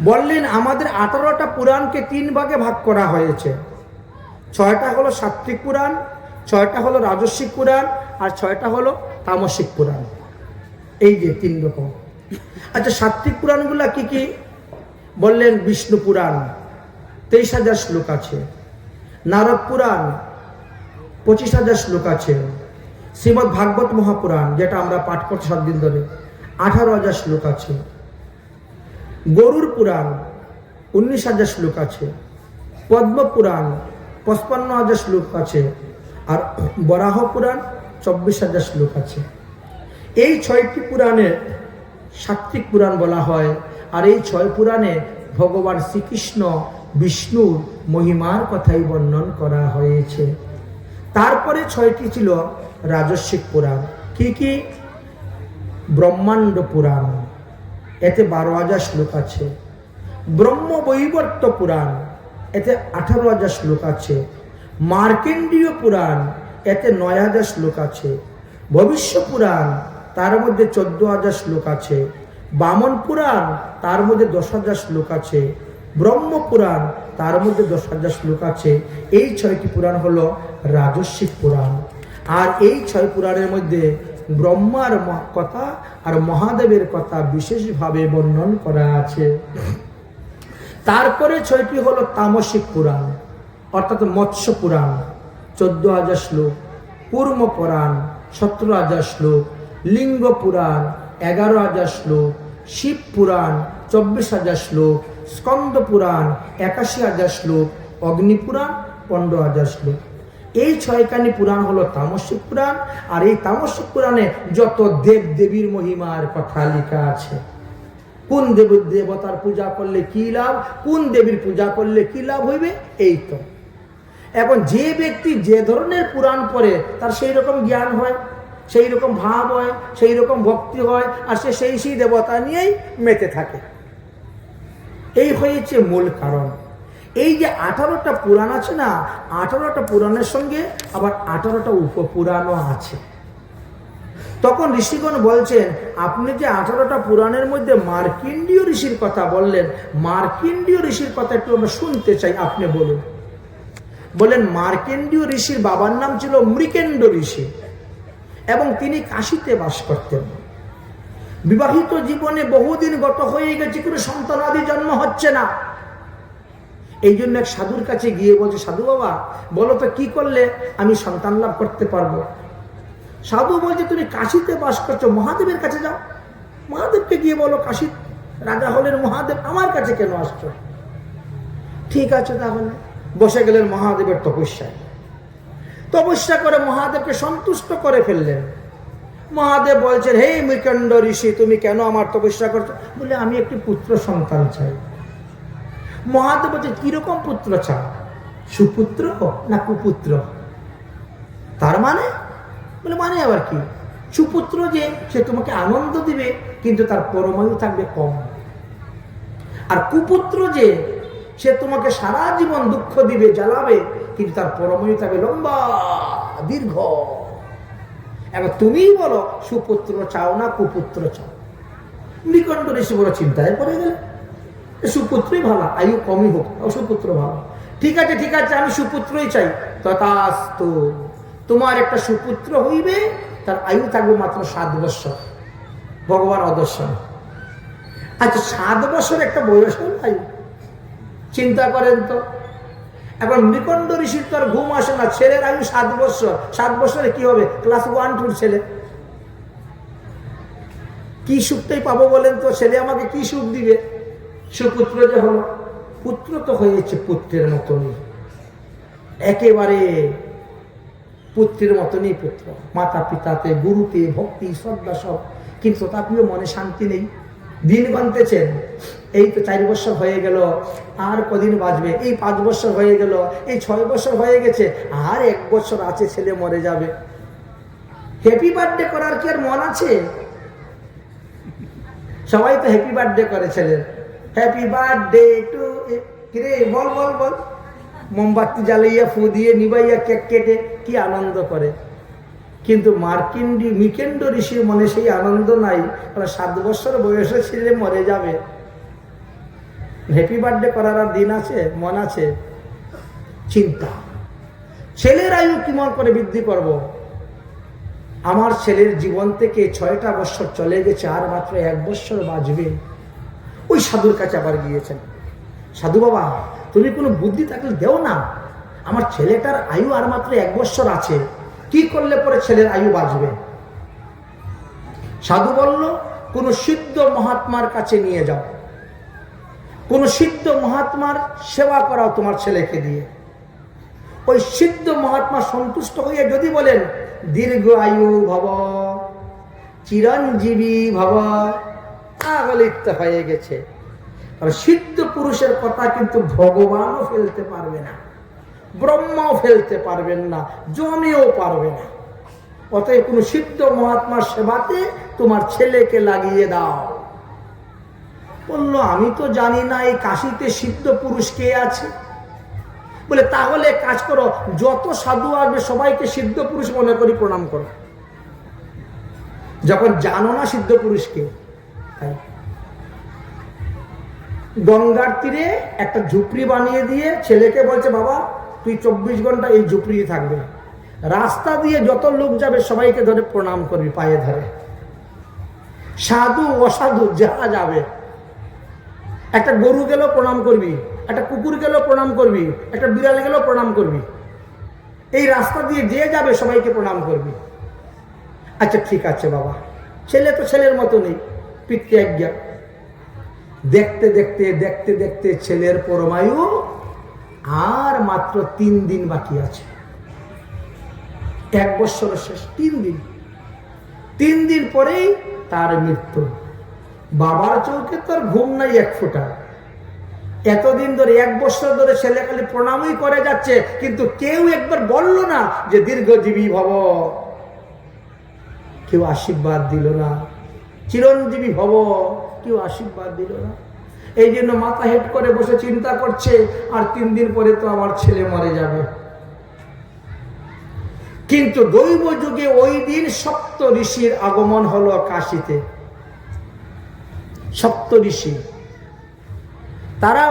বললেন আমাদের 18টা পুরাণকে 3 ভাগে ভাগ করা হয়েছে। 6টা হলো সাত্ত্বিক পুরাণ, 6টা হলো রাজস্বিক পুরাণ, আর 6টা হলো তামসিক পুরাণ। এই যে 3 রকম। আচ্ছা, সাত্ত্বিক পুরাণগুলা কি কি? বললেন বিষ্ণু পুরাণ 23,000 শ্লোক আছে, নারদ পুরাণ 25,000 শ্লোক আছে, শ্রীমদ্ ভাগবত মহাপুরাণ যেটা আমরা পাঠ করছি 7 দিন ধরে 18,000 শ্লোক আছে, গরুর পুরাণ 19,000 শ্লোক আছে, পদ্ম পুরাণ 55,000 শ্লোক আছে, আর বরাহ পুরাণ 24,000 শ্লোক আছে। এই 6টি পুরাণে সাত্ত্বিক পুরাণ বলা হয়। আর এই 6 পুরাণে ভগবান শ্রীকৃষ্ণ বিষ্ণুর মহিমার কথাই বর্ণন করা হয়েছে। তারপরে 6টি ছিল রাজস্বিক পুরাণ। কি কি? ব্রহ্মাণ্ড পুরাণ, এতে 12,000 শ্লোক আছে। ব্রহ্মবৈবর্ত পুরাণ, এতে 18,000 শ্লোক আছে। মার্কেন্ডীয় পুরাণ, এতে 9,000 শ্লোক আছে। ভবিষ্য পুরাণ, তার মধ্যে 14,000 শ্লোক আছে। বামন পুরাণ, তার মধ্যে 10,000 শ্লোক আছে। ব্রহ্ম পুরাণ, তার মধ্যে 10,000 শ্লোক আছে। এই 6টি পুরাণ হলো রাজস্বিক পুরাণ। আর এই 6 পুরাণের মধ্যে ব্রহ্মার কথা আর মহাদেবের কথা বিশেষভাবে বর্ণন করা আছে। তারপরে 6টি হলো তামসিক পুরাণ, অর্থাৎ মৎস্য পুরাণ 14,000 শ্লোক, কুর্ম পুরাণ 17,000 শ্লোক, লিঙ্গ পুরাণ 11,000 শ্লোক, শিব পুরাণ 24,000 শ্লোক, স্কন্দ পুরাণ 81,000 শ্লোক, অগ্নি পুরাণ 15,000 শ্লোক। এই 6খানি পুরাণ হলো তামসিক পুরাণ। আর এই তামসিক পুরাণে যত দেব দেবীর মহিমার কথা লেখা আছে, কোন দেবতার পূজা করলে কি লাভ, কোন দেবীর পূজা করলে কি লাভ হইবে, এই তো। এখন যে ব্যক্তি যে ধরনের পুরাণ পড়ে তার সেই রকম জ্ঞান হয়, সেই রকম ভাব হয়, সেই রকম ভক্তি হয়, আর সে সেই দেবতা নিয়েই মেতে থাকে। এই হয়েছে মূল কারণ। এই যে 18টা পুরাণ আছে না, 18টা পুরাণের সঙ্গে আবার 18টা উপপুরাণও আছে। তখন ঋষিগণ বলছেন, আপনি যে 18টা পুরাণের মধ্যে মার্কিন্ডীয় ঋষির কথা বললেন, মার্কিন্ডীয় ঋষির কথা একটু আমরা শুনতে চাই, আপনি বলুন। বলেন মার্কেন্ডীয় ঋষির বাবার নাম ছিল মৃকেন্ড ঋষি এবং তিনি কাশীতে বাস করতেন। বিবাহিত জীবনে বহুদিন গত হয়ে গেছে, কোনো সন্তানাদি জন্ম হচ্ছে না। এই জন্য এক সাধুর কাছে গিয়ে বলছে, সাধু বাবা বলো তো কি করলে আমি সন্তান লাভ করতে পারবো? সাধু বলছে, তুমি কাশীতে বাস করছো, মহাদেবের কাছে যাও। মহাদেবকে গিয়ে বলো, কাশী রাজা হলেন মহাদেব, আমার কাছে কেন আসছো? ঠিক আছে, তাহলে বসে গেলেন মহাদেবের তপস্যায়। তপস্যা করে মহাদেবকে সন্তুষ্ট করে ফেললেন। মহাদেব বলছেন, হে মৃকেন্ড ঋষি, তুমি কেন আমার তপস্যা করছো? বলে, আমি একটি পুত্র সন্তান চাই। মহাদেব বলছে, কিরকম পুত্র চাও? সুপুত্র না কুপুত্র? তার মানে? বলে, মানে আবার কি? সুপুত্র যে সে তোমাকে আনন্দ দিবে কিন্তু তার পরমায়ু থাকবে কম, আর কুপুত্র যে সে তোমাকে সারা জীবন দুঃখ দিবে, জ্বালাবে, কিন্তু তার পরমায়ু থাকবে লম্বা দীর্ঘ। এবার তুমিই বলো, সুপুত্র চাও না কুপুত্র চাও? মৃকেন্ড ঋষি বড় চিন্তায় পড়ে গেলে, সুপুত্রই ভালো, আয়ু কমই হোক, সুপুত্র ভালো। ঠিক আছে ঠিক আছে, আমি সুপুত্রই চাই। তথাস্তু, তোমার একটা সুপুত্র হইবে, তার আয়ু থাকবে মাত্র 7 বছর। ভগবান অদর্শন। আচ্ছা, 7 বছর একটা বয়স হল আয়ু, চিন্তা করেন তো। এখন মৃকেন্ড ঋষির তো আর ঘুম আসে না, ছেলের আয়ু 7 বছর। 7 বছরে কি হবে? ক্লাস 1-2 ছেলে। কি সুখটাই পাবো বলেন তো? ছেলে আমাকে কি সুখ দিবে? সুপুত্র যে হলো, পুত্র তো হয়েছে পুত্রের মতনই, একেবারে পুত্রের মতনই পুত্র, মাতা পিতাতে, গুরুতে, ভক্তি, শ্রদ্ধা সব। কিন্তু তাপিও মনে শান্তি নেই। দিন বানতেছেন, এই তো 4 বছর হয়ে গেল, আর কদিন বাঁচবে? এই 5 বছর হয়ে গেল, এই 6 বছর হয়ে গেছে, আর 1 বছর আছে, ছেলে মরে যাবে। হ্যাপি বার্থডে করার কি আর মন আছে? সবাই তো হ্যাপি বার্থডে করে ছেলের। হ্যাপি বার্থডে টু, কিরে বল বল বল, মোমবাতি জ্বালাইয়া, ফু দিয়ে, নিবাইয়া, কেক কেটে কি আনন্দ করে। কিন্তু মৃকেন্ড ঋষির মনে সেই আনন্দ নাই। 7 বছর বয়সে ছেলে মরে যাবে। হ্যাপি বার্থডে করার আর দিন আছে, মন আছে? চিন্তা, ছেলের আয়ু কেমন করে বৃদ্ধি করব? আমার ছেলের জীবন থেকে 6টা বছর চলে গেছে, আর মাত্র 1 বছর বাঁচবে। ওই সাধুর কাছে আবার গিয়েছেন, সাধু বাবা তুমি কোনো বুদ্ধি থাকলে দেও না, আমার ছেলেটার আয়ু আর মাত্র 1 বছর আছে, কি করলে পরে ছেলের আয়ু বাঁচবে? সাধু বলল, কোন সিদ্ধ মহাত্মার কাছে নিয়ে যাও, কোন সিদ্ধ মহাত্মার সেবা করাও তোমার ছেলেকে দিয়ে। ওই সিদ্ধ মহাত্মা সন্তুষ্ট হয়ে যদি বলেন দীর্ঘ আয়ু ভব, চিরঞ্জীবী ভব, তাহলে ইত্যা হয়ে গেছে। আর সিদ্ধ পুরুষের কথা কিন্তু ভগবানও ফেলতে পারবে না, ব্রহ্মাও ফেলতে পারবেন না, জমেও পারবে না। অতএব কোন সিদ্ধ মহাত্মার সেবাতে তোমার ছেলেকে লাগিয়ে দাও। বললো, আমি তো জানি না এই কাশীতে সিদ্ধ পুরুষ কে আছে। বলে, তাহলে কাজ করো, যত সাধু আসবে সবাইকে সিদ্ধ পুরুষ মনে করি প্রণাম করো, যখন জানো না সিদ্ধ পুরুষকে। তাই গঙ্গার তীরে একটা ঝুপড়ি বানিয়ে দিয়ে ছেলেকে বলছে, বাবা তুই 24 ঘন্টা এই ঝুপড়ি থাকবে, রাস্তা দিয়ে যত লোক যাবে সবাইকে ধরে প্রণাম করবি, পায়ে ধরে, সাধু অসাধু যারা যাবে। একটা গরু গেলেও প্রণাম করবি, একটা কুকুর গেলেও প্রণাম করবি, একটা বিড়াল গেলেও প্রণাম করবি, এই রাস্তা দিয়ে যে যাবে সবাইকে প্রণাম করবি। আচ্ছা ঠিক আছে বাবা। ছেলে তো ছেলের মতো নেই, পিতৃ আজ্ঞা। দেখতে দেখতে দেখতে দেখতে ছেলের পরমায়ু আর মাত্র 3 দিন বাকি আছে। 1 বছরের শেষ, 3 দিন। 3 দিন পরেই তার মৃত্যু। বাবার চোখে তোর ঘুম নাই 1 ফোঁটা। এতদিন ধরে 1 বছর ধরে ছেলে খালি প্রণামই করে যাচ্ছে, কিন্তু কেউ একবার বলল না যে দীর্ঘজীবী ভব, কেউ আশীর্বাদ দিল না, চিরঞ্জীবী ভব, কেউ আশীর্বাদ দিল না। এই জন্য মাথা হেট করে বসে চিন্তা করছে, আর 3 দিন পরে তো আমার ছেলে মরে যাবে। কিন্তু দৈব যুগে ওই দিন সপ্ত ঋষির আগমন হলো কাশীতে। সপ্ত ঋষি, তারা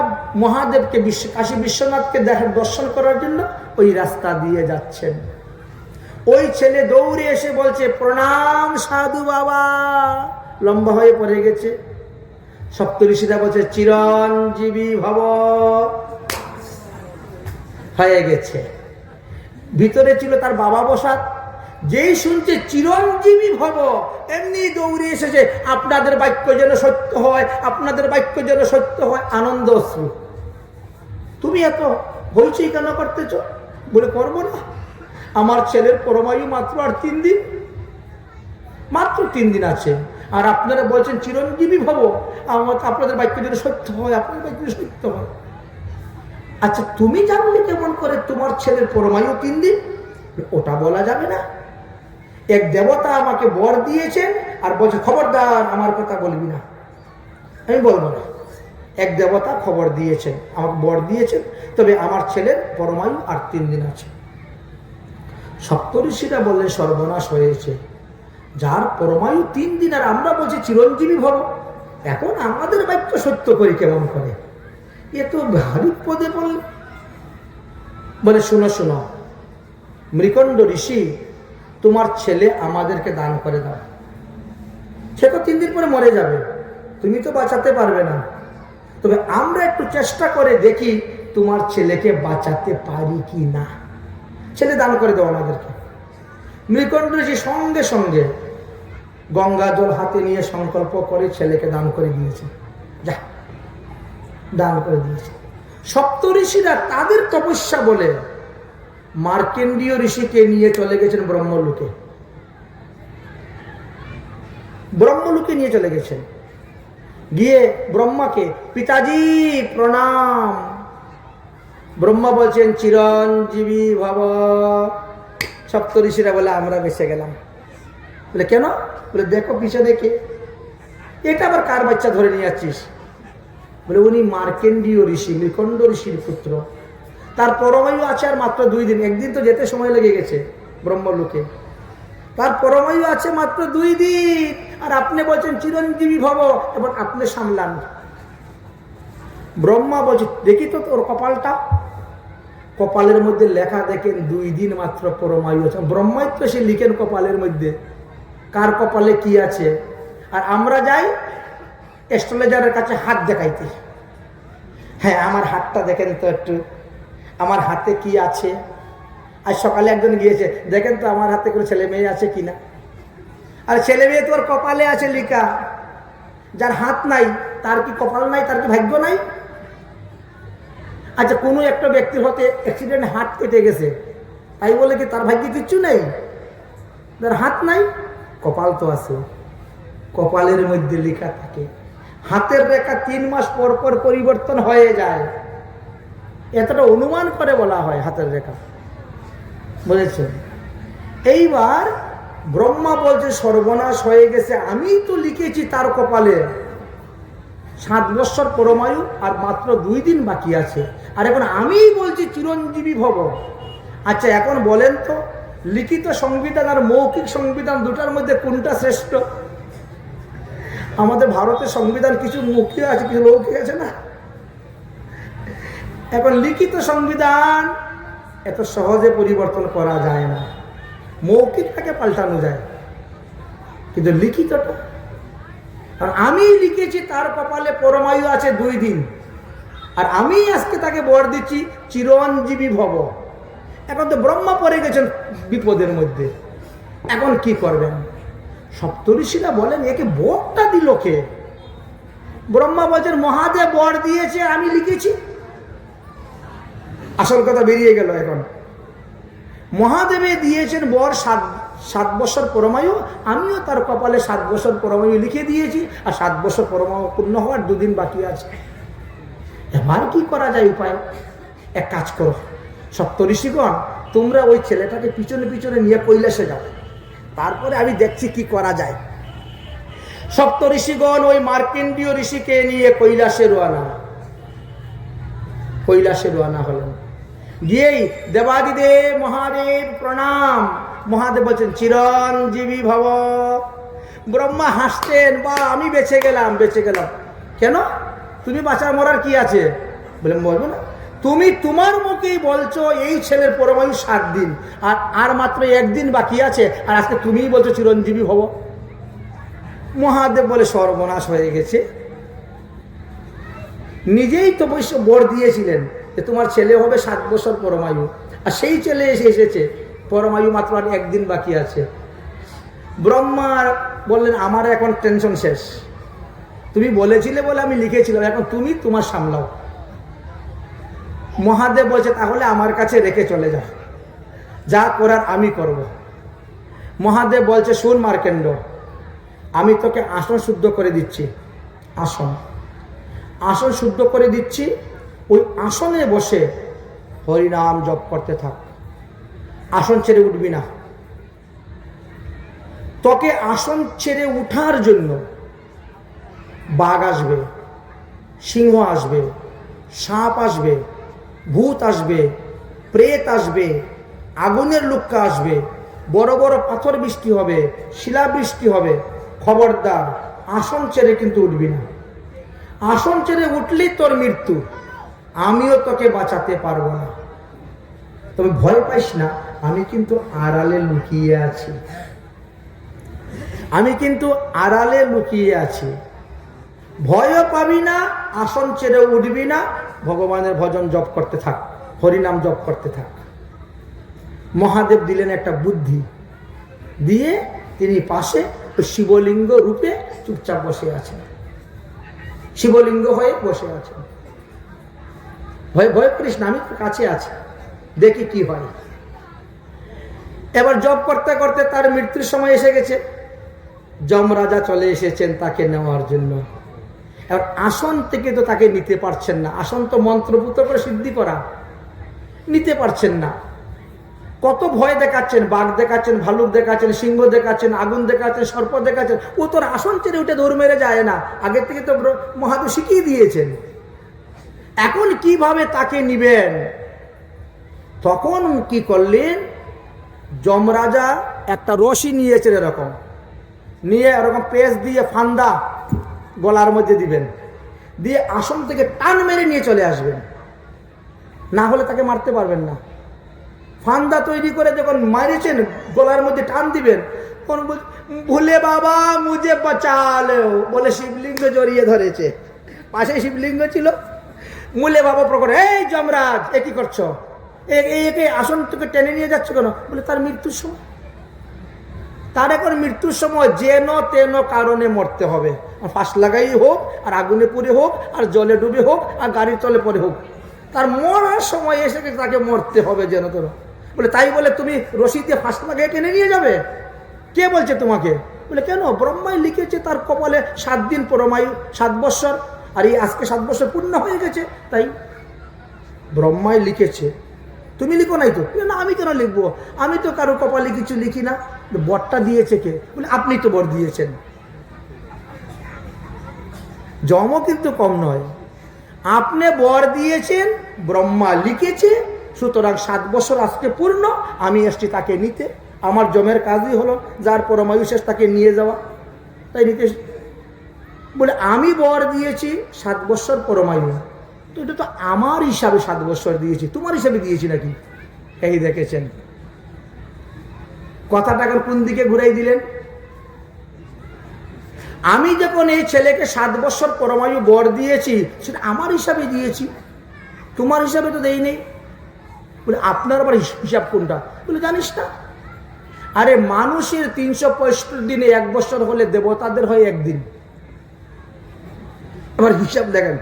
মহাদেবকে, কাশী বিশ্বনাথকে দর্শন করার জন্য ওই রাস্তা দিয়ে যাচ্ছেন। ওই ছেলে দৌড়ে এসে বলছে, প্রণাম সাধু বাবা, লম্বা হয়ে পড়ে গেছে। সপ্ত ঋষিরা বলছে, চিরঞ্জীবী ভব, হয়ে গেছে। ভিতরে ছিল তার বাবা বসা, যেই শুনছে চিরঞ্জীবী ভব, এমনি দৌড়ে এসেছে, আপনাদের বাক্য যেন সত্য হয়, আপনাদের বাক্য যেন সত্য হয়। আনন্দ অশ্রু। তুমি এত হইচই কেন করতেছ? বলে, করবো না, আমার ছেলের পরমায়ু মাত্র আর 3 দিন, মাত্র 3 দিন আছে, আর আপনারা বলছেন চিরঞ্জীবী ভব, আপনাদের বাক্য যেন সত্য হয়, আপনাদের বাক্য যেন সত্য হয়। আচ্ছা তুমি জানলে কেমন করে তোমার ছেলের পরমায়ু 3 দিন? ওটা বলা যাবে না। এক দেবতা আমাকে বর দিয়েছেন, আর বলছে খবরদার আমার কথা বলবি না। আমি বলবো না। এক দেবতা খবর দিয়েছেন, আমাকে বর দিয়েছেন, তবে আমার ছেলের পরমায়ু আর 3 দিন আছে। সপ্তঋষিরা বললেন, সর্বনাশ হয়েছে, যার পরমায়ু 3 দিন আর আমরা বলছি চিরঞ্জীবী ভব, এখন আমাদের বাক্য সত্য করি কেমন করে? এ তো ভারী পদে বলল। বলে, শুনো শুনো মৃকণ্ড ঋষি, তোমার ছেলে আমাদেরকে দান করে দাও। সে তো 3 দিন পরে মরে যাবে, তুমি তো বাঁচাতে পারবে না, তবে আমরা একটু চেষ্টা করে দেখি তোমার ছেলেকে বাঁচাতে পারি কি না। ছেলে দান করে দাও আমাদেরকে। মৃকণ্ড ঋষি সঙ্গে সঙ্গে গঙ্গা জল হাতে নিয়ে সংকল্প করে ছেলেকে দান করে দিয়েছে। যা, দান করে দিয়েছে। সপ্ত ঋষিরা তাদের তপস্যা বলে মার্কেন্ডীয় ঋষিকে নিয়ে চলে গেছেন ব্রহ্মলোকে। ব্রহ্মলোকে নিয়ে চলে গেছেন। গিয়ে ব্রহ্মাকে, পিতাজি প্রণাম। ব্রহ্মা বলছেন, চিরঞ্জীবী ভব। সপ্ত ঋষিরা বলে, আমরা বেঁচে গেলাম। বলে, কেন? বলে, দেখো পিছনে কে, এটা আবার কার বাচ্চা ধরে নিয়ে যাচ্ছিস? বলে, উনি মার্কেন্ডীয় ঋষি, মৃকণ্ড ঋষির পুত্র, তার পরমায়ু আছে আর মাত্র 2 দিন। একদিন তো যেতে সময় লেগে গেছে ব্রহ্মলোকে, তার পরমায়ু আছে মাত্র 2 দিন, আর আপনি বলছেন চিরঞ্জীবী ভব, এবং আপনি সামলান। ব্রহ্মা বলছে দেখি তো তোর কপালটা। কপালের মধ্যে লেখা দেখেন 2 দিন মাত্র পরমায়ু আছে। ব্রহ্মাই তো সে লিখেন কপালের মধ্যে কার কপালে কি আছে। আর আমরা যাই অ্যাস্ট্রোলজারের কাছে হাত দেখাইতে, হ্যাঁ আমার হাতটা দেখেন তো একটু, আমার হাতে কি আছে। আজ সকালে একজন গিয়েছে, দেখেন তো আমার হাতে কোনো ছেলে মেয়ে আছে কিনা। আর ছেলে মেয়ে তোর কপালে আছে লিখা, যার হাত নাই তার কি কপাল নাই, তার কি ভাগ্য নাই? আচ্ছা কোনো একটা ব্যক্তির হতে অ্যাক্সিডেন্ট হাত কেটে গেছে, তাই বলে কি তার ভাগ্যে কিচ্ছু নেই? তার হাত নাই, কপাল তো আছে, কপালের মধ্যে লেখা থাকে। হাতের রেখা 3 মাস পর পর পরিবর্তন হয়ে যায়, এতটা অনুমান করে বলা হয় হাতের রেখা, বুঝেছেন? এইবার ব্রহ্মা বলছে সর্বনাশ হয়ে গেছে, আমি তো লিখেছি তার কপালে 7 বৎসর পরমায়ু আর মাত্র 2 দিন বাকি আছে, আর এখন আমিই বলছি চিরঞ্জীবী ভব। আচ্ছা এখন বলেন তো, লিখিত সংবিধান আর মৌখিক সংবিধান দুটার মধ্যে কোনটা শ্রেষ্ঠ? আমাদের ভারতের সংবিধান কিছু মৌখিক আছে, কিছু লৌকিক আছে না। এখন লিখিত সংবিধান এত সহজে পরিবর্তন করা যায় না, মৌখিকটাকে পাল্টানো যায়, কিন্তু লিখিতটা। আর আমি লিখেছি তার কপালে পরমায়ু আছে 2 দিন, আর আমি আজকে তাকে বর দিচ্ছি চিরঞ্জীবী ভব। এখন তো ব্রহ্মা পড়ে গেছেন বিপদের মধ্যে, এখন কি করবেন? সপ্তঋষিরা বলেন একে বরটা দিল কে? ব্রহ্মা বলছেন মহাদেব বর দিয়েছে, আমি লিখেছি। আসল কথা বেরিয়ে গেল। এখন মহাদেবে দিয়েছেন বর 7 বছর পরমায়ু, আমিও তার কপালে 7 বছর পরমায়ু লিখে দিয়েছি, আর 7 বছর পরমায়ু পূর্ণ হওয়ার 2 দিন বাকি আছে। এবার কি করা যায় উপায়? এক কাজ করো সপ্তঋষিগণ, তোমরা ওই ছেলেটাকে পিছনে পিছনে নিয়ে কৈলাসে যাও, তারপরে আমি দেখছি কি করা যায়। সপ্তঋষিগণ ওই মার্কেন্ডীয় ঋষিকে নিয়ে কৈলাসে রওনা হলেন। গিয়েই দেবাদিদেব মহাদেব প্রণাম। মহাদেব বলছেন চিরঞ্জীবী ভব। ব্রহ্মা হাসতেন, বা আমি বেঁচে গেলাম। কেন? তুমি বাঁচার মরার কি আছে? বলে বলবো না, তুমি তোমার মুখেই বলছো এই ছেলের পরমায়ু 7 দিন, আর মাত্র 1 দিন বাকি আছে, আর আজকে তুমিই বলছো চিরঞ্জীবী ভব। মহাদেব বলে সর্বনাশ হয়ে গেছে, নিজেই তো বৈশ্য বর দিয়েছিলেন যে তোমার ছেলে হবে 7 বছর পরমায়ু, আর সেই ছেলে এসেছে পরমায়ু মাত্র আর 1 দিন বাকি আছে। ব্রহ্মা বললেন আমার এখন টেনশন শেষ, তুমি বলেছিলে বলে আমি লিখেছিলাম, এখন তুমি তোমার সামলাও। মহাদেব বলছে তাহলে আমার কাছে রেখে চলে যাও, যা করার আমি করব। মহাদেব বলছে শোন মার্কেন্ড, আমি তোকে আসন শুদ্ধ করে দিচ্ছি, আসন শুদ্ধ করে দিচ্ছি, ওই আসনে বসে হরিনাম জপ করতে থাক, আসন ছেড়ে উঠবি না। তোকে আসন ছেড়ে উঠার জন্য বাঘ আসবে, সিংহ আসবে, সাপ আসবে, ভূত আসবে, প্রেত আসবে, আগুনের লুক্কা আসবে, বড় বড় পাথর বৃষ্টি হবে, শিলা বৃষ্টি হবে। খবরদার আসন ছেড়ে কিন্তু উঠবি না, আসন ছেড়ে উঠলেই তোর মৃত্যু, আমিও তোকে বাঁচাতে পারবো না। তবে ভয় পাইস না, আমি কিন্তু আড়ালে লুকিয়ে আছি, ভয়ও পাবি না, আসন ছেড়ে উঠবি না, ভগবানের ভজন জপ করতে থাক, হরিনাম জপ করতে থাক। মহাদেব দিলেন একটা বুদ্ধি, দিয়ে তিনি পাশে শিবলিঙ্গ রূপে চুপচাপ বসে আছেন, শিবলিঙ্গ হয়ে বসে আছেন। ভয় করিস না, আমি কাছে আছি, দেখি কি হয়। এবার জপ করতে করতে তার মৃত্যুর সময় এসে গেছে, যমরাজা চলে এসেছেন তাকে নেওয়ার জন্য। এবার আসন থেকে তো তাকে নিতে পারছেন না, আসন তো মন্ত্রপুত করে সিদ্ধি করা, নিতে পারছেন না। কত ভয় দেখাচ্ছেন, বাঘ দেখাচ্ছেন, ভালুক দেখাচ্ছেন, সিংহ দেখাচ্ছেন, আগুন দেখাচ্ছেন, সর্প দেখাচ্ছেন, ও তোর আসন ছেড়ে উঠে দৌড় মেরে যায় না, আগে থেকে তো মহাদেব শিখিয়ে দিয়েছেন। এখন কিভাবে তাকে নিবেন? তখন কি করলেন, যমরাজা একটা রশি নিয়েছেন, এরকম নিয়ে এরকম পেঁচ দিয়ে ফান্দা গলার মধ্যে দিবেন, দিয়ে আসন থেকে টান মেরে নিয়ে চলে আসবেন, না হলে তাকে মারতে পারবেন না। ফান্দা তৈরি করে যখন মারিছেন গলার মধ্যে টান দিবেন, তখন ভুলে বাবা মুঝে বাঁচালো বলে শিবলিঙ্গ জড়িয়ে ধরেছে, পাশে শিবলিঙ্গ ছিল। মুলে বাবা প্রকট, এই যমরাজ এ কি করছো, একে আসন থেকে টেনে নিয়ে যাচ্ছ কেন? বলে তার মৃত্যুর সময়, তার এখন মৃত্যুর সময় যেন তেন কারণে মরতে হবে, আর ফাঁস লাগাই হোক, আর আগুনে পুড়ে হোক, আর জলে ডুবে হোক, আর গাড়ির তলে পড়ে হোক, তার মরার সময় এসে তাকে মরতে হবে যেন তেন। বলে তাই বলে তুমি রশি দিয়ে ফাঁস লাগিয়ে টেনে নিয়ে যাবে? কে বলছে তোমাকে? বলে কেন, ব্রহ্মাই লিখেছে তার কপালে 7 দিন পরমায়ু, 7 বৎসর, আর এই আজকে 7 বছর পূর্ণ হয়ে গেছে, তাই ব্রহ্মাই লিখেছে, তুমি লিখো নাই তো? না আমি কেন লিখবো, আমি তো কারো কপালে কিছু লিখি না। বরটা দিয়েছে কে? বলে আপনি তো বর দিয়েছেন। জমও কিন্তু কম নয়, আপনি বর দিয়েছেন, ব্রহ্মা লিখেছে, সুতরাং 7 বছর আজকে পূর্ণ, আমি এসছি তাকে নিতে, আমার জমের কাজই হলো যার পরমায়ু শেষ তাকে নিয়ে যাওয়া, তাই নিতে। বলে আমি বর দিয়েছি 7 বছর পরমায়ু, তো এটা তো আমার হিসাবে 7 বছর দিয়েছি, তোমার হিসাবে দিয়েছি নাকি? এই দেখেছেন কথাটা এখন কোন দিকে ঘুরাই দিলেন। আমি যখন এই ছেলেকে 7 বছর পরমায়ু বর দিয়েছি, সেটা আমার হিসাবে দিয়েছি, তোমার হিসাবে তো দেই নেই। বলে আপনার আবার হিসাব কোনটা? বলে জানিস না, আরে মানুষের 365 দিনে 1 বছর হলে দেবতাদের হয় 1 দিন। আবার হিসাব দেখেন,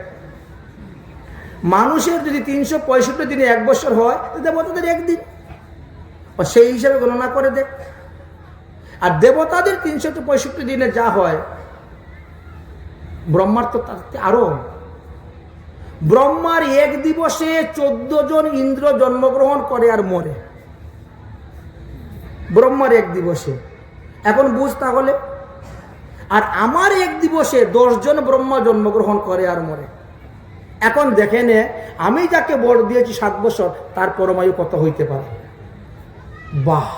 মানুষের যদি 365 দিনে 1 বছর হয়, দেবতাদের 1 দিন, সেই হিসাবে গণনা করে দেখ। আর দেবতাদের 365 দিনে যা হয়, ব্রহ্মার তো তাতে আরো। ব্রহ্মার 1 দিবসে 14 জন ইন্দ্র জন্মগ্রহণ করে আর মরে, ব্রহ্মার 1 দিবসে। এখন বুঝ তাহলে। আর আমার 1 দিবসে 10 জন ব্রহ্মা জন্মগ্রহণ করে আর মরে। এখন দেখেন আমি যাকে বর দিয়েছি 7 বছর, তার পরমায়ু কত হইতে পারে? বাহ,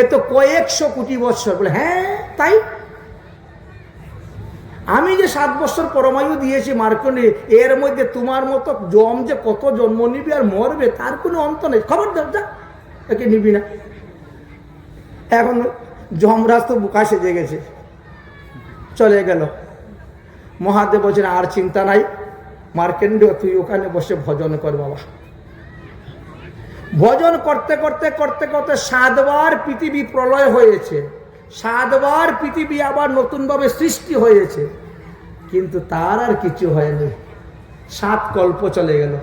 এ তো কয়েকশো কোটি বছর। বলে হ্যাঁ তাই, আমি যে 7 বছর পরমায়ু দিয়েছি মার্কণ্ডে, এর মধ্যে তোমার মতো জম যে কত জন্ম নিবি আর মরবে তার কোনো অন্ত নেই। খবর যা একে নিবি না। এখন যমরাজ তো বুকা সেজে গেছে, চলে গেল। মহাদেব বলছেন আর চিন্তা নাই, মার্কণ্ডেয় তুই ওখানে বসে ভজন কর বাবা। ভজন করতে করতে করতে করতে 7 বার পৃথিবী প্রলয় হয়েছে, 7 বার পৃথিবী আবার নতুনভাবে সৃষ্টি হয়েছে, কিন্তু তার আর কিছু হয়নি। 7 কল্প চলে গেল।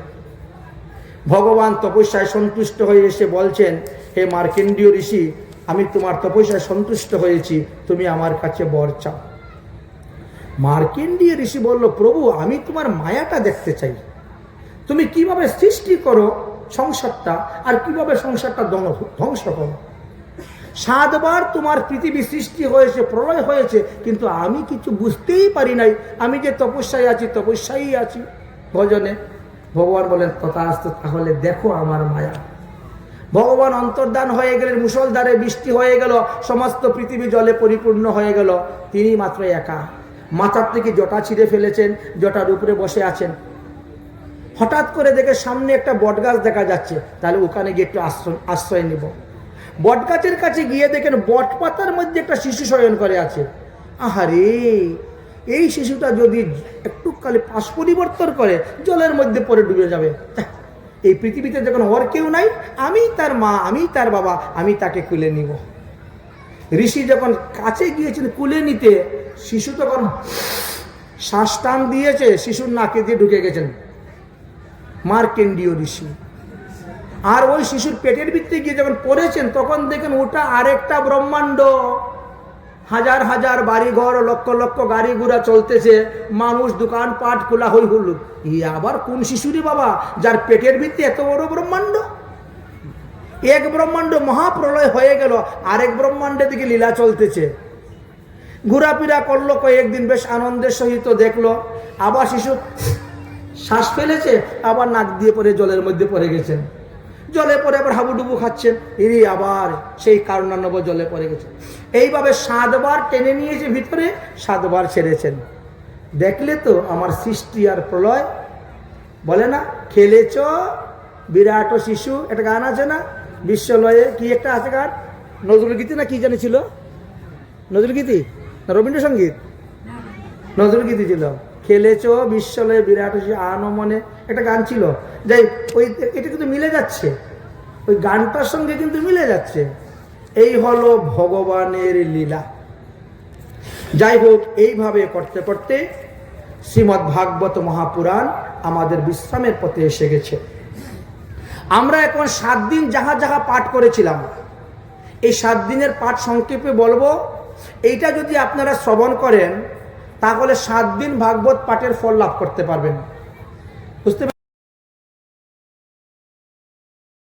ভগবান তপস্যায় সন্তুষ্ট হয়ে এসে বলছেন, হে মার্কণ্ডেয় ঋষি, আমি তোমার তপস্যায় সন্তুষ্ট হয়েছি, তুমি আমার কাছে বর চাও। মার্কণ্ডেয় ঋষি বলল, প্রভু আমি তোমার মায়াটা দেখতে চাই, তুমি কিভাবে সৃষ্টি করো সংসারটা, আর কিভাবে সংসারটা ধ্বংস করো। 7 বার তোমার পৃথিবী সৃষ্টি হয়েছে, প্রলয় হয়েছে, কিন্তু আমি কিছু বুঝতেই পারি নাই। আমি যে তপস্যায় আছি, তপস্যায় আছি ভজনে। ভগবান বলেন তথাস্তু, তাহলে দেখো আমার মায়া। ভগবান অন্তর্ধান হয়ে গেলেন, মুষলধারে বৃষ্টি হয়ে গেল, সমস্ত পৃথিবী জলে পরিপূর্ণ হয়ে গেল। তিনি মাত্র একা, মাথার থেকে জটা ছিঁড়ে ফেলেছেন, জটার উপরে বসে আছেন। হঠাৎ করে দেখে সামনে একটা বটগাছ দেখা যাচ্ছে, তাহলে ওখানে গিয়ে একটু আশ্রয় নিব। বটগাছের কাছে গিয়ে দেখেন বট পাতার মধ্যে একটা শিশু শয়ন করে আছে। আহারে, এই শিশুটা যদি একটু কালে পাশ পরিবর্তন করে জলের মধ্যে পড়ে ডুবে যাবে। এই পৃথিবীতে যখন ওর কেউ নাই, আমি তার মা, আমি তার বাবা, আমি তাকে কুলে নিব। ঋষি যখন কাছে গিয়েছেন কুলে নিতে, শিশু তখন শ্বাস টান দিয়েছে, শিশুর নাকে দিয়ে ঢুকে গেছেন মার্কণ্ডেয় ঋষি। আর ওই শিশুর পেটের ভিতরে গিয়ে যখন পড়েছেন, তখন দেখেন ওটা আরেকটা ব্রহ্মাণ্ড। হাজার হাজার বাড়িঘর, লক্ষ লক্ষ গাড়ি ঘোড়া চলতেছে, মানুষ দোকানপাট খোলা হই হুল্লুদ। আবার কোন শিশুরই বাবা, যার পেটের ভিতরে এত বড় ব্রহ্মাণ্ড। 1 ব্রহ্মাণ্ড মহাপ্রলয় হয়ে গেল, আরেক ব্রহ্মাণ্ডের দিকে লীলা চলতেছে। ঘোরাফেরা করলো কয়েকদিন, বেশ আনন্দের সহিত দেখলো। আবার শিশু শ্বাস ফেলেছে, আবার নাক দিয়ে পরে জলের মধ্যে পড়ে গেছেন। জলে পরে আবার হাবুডুবু খাচ্ছেন, আবার সেই কারণান্বব জলে পড়ে গেছে। এইভাবে 7 বার টেনে নিয়েছে ভিতরে, 7 বার ছেড়েছেন। দেখলে তো আমার সৃষ্টি আর প্রলয়, বলে না খেলেছ বিরাট শিশু, একটা গান আছে না বিশ্বলয়ে, কি একটা আছে গান, নজরুল গীতি না কি জানি ছিল, নজরুল গীতি না রবীন্দ্রসঙ্গীত, নজরুল গীতি ছিল, খেলেছ বিশ্বলয়ে বিরাট শিশু আনো মনে, একটা গান ছিল। যাই ওই এটা কিন্তু মিলে যাচ্ছে, ওই গানটার সঙ্গে কিন্তু মিলে যাচ্ছে। এই হলো ভগবানের লীলা। যাই হোক, এইভাবে করতে করতে শ্রীমদ্ ভাগবত মহাপুরাণ আমাদের বিশ্রামের পথে এসে গেছে। আমরা এখন 7 দিন যাহা যাহা পাঠ করেছিলাম, এই 7 দিনের পাঠ সংক্ষেপে বলবো। এইটা যদি আপনারা শ্রবণ করেন তাহলে 7 দিন ভাগবত পাঠের ফল লাভ করতে পারবেন। বুঝতে